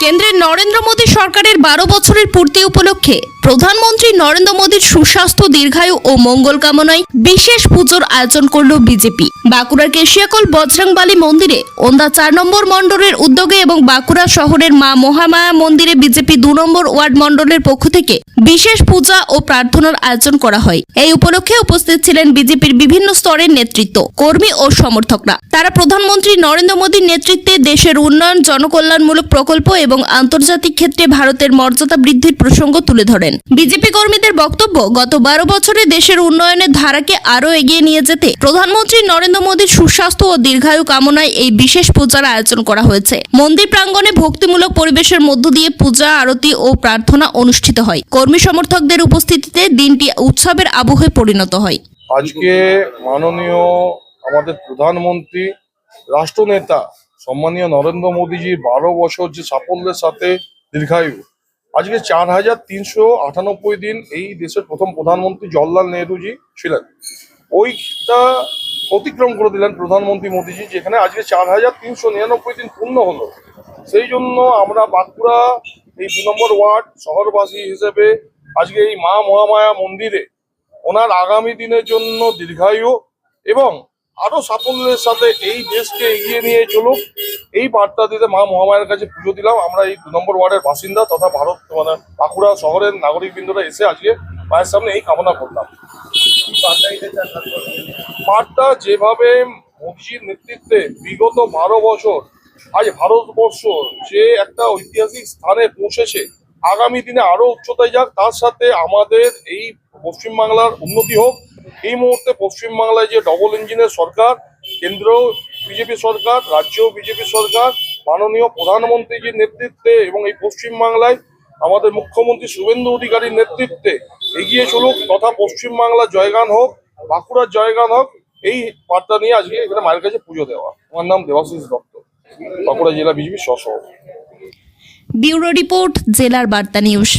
কেন্দ্রের নরেন্দ্র মোদী সরকারের 12 বছরের পূর্তি উপলক্ষে প্রধানমন্ত্রী নরেন্দ্র মোদীর সুস্বাস্থ্য, দীর্ঘায়ু ও মঙ্গল কামনায় বিশেষ পুজোর আয়োজন করল বিজেপি। বাঁকুড়ার কেশিয়াকোল বজরংবালী মন্দিরে ওন্দা 4 নম্বর মণ্ডলের উদ্যোগে এবং বাঁকুড়া শহরের মা মহামায়া মন্দিরে বিজেপি 2 নম্বর ওয়ার্ড মণ্ডলের পক্ষ থেকে বিশেষ পূজা ও প্রার্থনার আয়োজন করা হয়। এই উপলক্ষে উপস্থিত ছিলেন বিজেপির বিভিন্ন স্তরের নেতৃত্ব, কর্মী ও সমর্থকরা। তারা প্রধানমন্ত্রী নরেন্দ্র মোদীর নেতৃত্বে দেশের উন্নয়ন, জনকল্যাণমূলক প্রকল্প এবং আন্তর্জাতিক ক্ষেত্রে ভারতের মর্যাদা বৃদ্ধির প্রসঙ্গ তুলে ধরেন। বিজেপি কর্মীদের বক্তব্য, গত 12 বছরে দেশের উন্নয়নের ধারাকে আরও এগিয়ে নিয়ে যেতে প্রধানমন্ত্রী নরেন্দ্র মোদীর সুস্বাস্থ্য ও দীর্ঘায়ু কামনায় এই বিশেষ পূজার আয়োজন করা হয়েছে। মন্দির প্রাঙ্গণে ভক্তিমূলক পরিবেশের মধ্য দিয়ে পূজা, আরতি ও প্রার্থনা অনুষ্ঠিত হয়। কর্মী সমর্থকদের উপস্থিতিতে দিনটি উৎসবের আবহে পরিণত হয়। আজকে মাননীয় আমাদের প্রধানমন্ত্রী, রাষ্ট্রনেতা সম্মানীয় নরেন্দ্র মোদীজির 12 বছর যে সাফল্যের সাথে দীর্ঘায়ু, আজকে 4398 দিন এই দেশের প্রথম প্রধানমন্ত্রী জওহরলাল নেহরুজি ছিলেন, ওইটা অতিক্রম করে দিলেন প্রধানমন্ত্রী মোদীজি, যেখানে আজকে 4399 দিন পূর্ণ হলো। সেই জন্য আমরা বাঁকুড়া এই 2 নম্বর ওয়ার্ড শহরবাসী হিসেবে আজকে এই মা মহামায়া মন্দিরে ওনার আগামী দিনের জন্য দীর্ঘায়ু এবং আরো সাফল্যের সাথে এই দেশকে এগিয়ে নিয়ে চলুক, এই বার্তা দিতে মা মহামায়ের কাছে পুজো দিলাম। আমরা এই 2 নম্বর ওয়ার্ডের বাসিন্দা তথা বাঁকুড়া শহরের নাগরিকবৃন্দরা এসে আজকে মায়ের সামনে এই কামনা করলাম। বার্তা যেভাবে মোদীজির নেতৃত্বে বিগত 12 বছর আজ ভারতবর্ষ যে একটা ঐতিহাসিক স্থানে পৌঁছেছে, আগামী দিনে আরো উচ্চতায় যাক, তার সাথে আমাদের এই পশ্চিমবাংলার উন্নতি হোক। এই মুহূর্তে পশ্চিমবাংলায় যে ডবল ইঞ্জিনের সরকার, কেন্দ্র বিজেপি সরকার, রাজ্য বিজেপি সরকার, মাননীয় প্রধানমন্ত্রীজির নেতৃত্বে এবং এই পশ্চিমবাংলায় আমাদের মুখ্যমন্ত্রী শুভেন্দু অধিকারীর নেতৃত্বে এগিয়ে চলুক, তথা পশ্চিমবাংলার জয়গান হোক, বাঁকুড়ার জয়গান হোক, এই বার্তা নিয়ে আজকে এখানে মায়ের কাছে পুজো দেওয়া। আমার নাম দেবাশিস দত্ত, বাঁকুড়া জেলা বিজেপির সহসভাপতি। ব্যুরো রিপোর্ট, জেলার বার্তা নিউজ।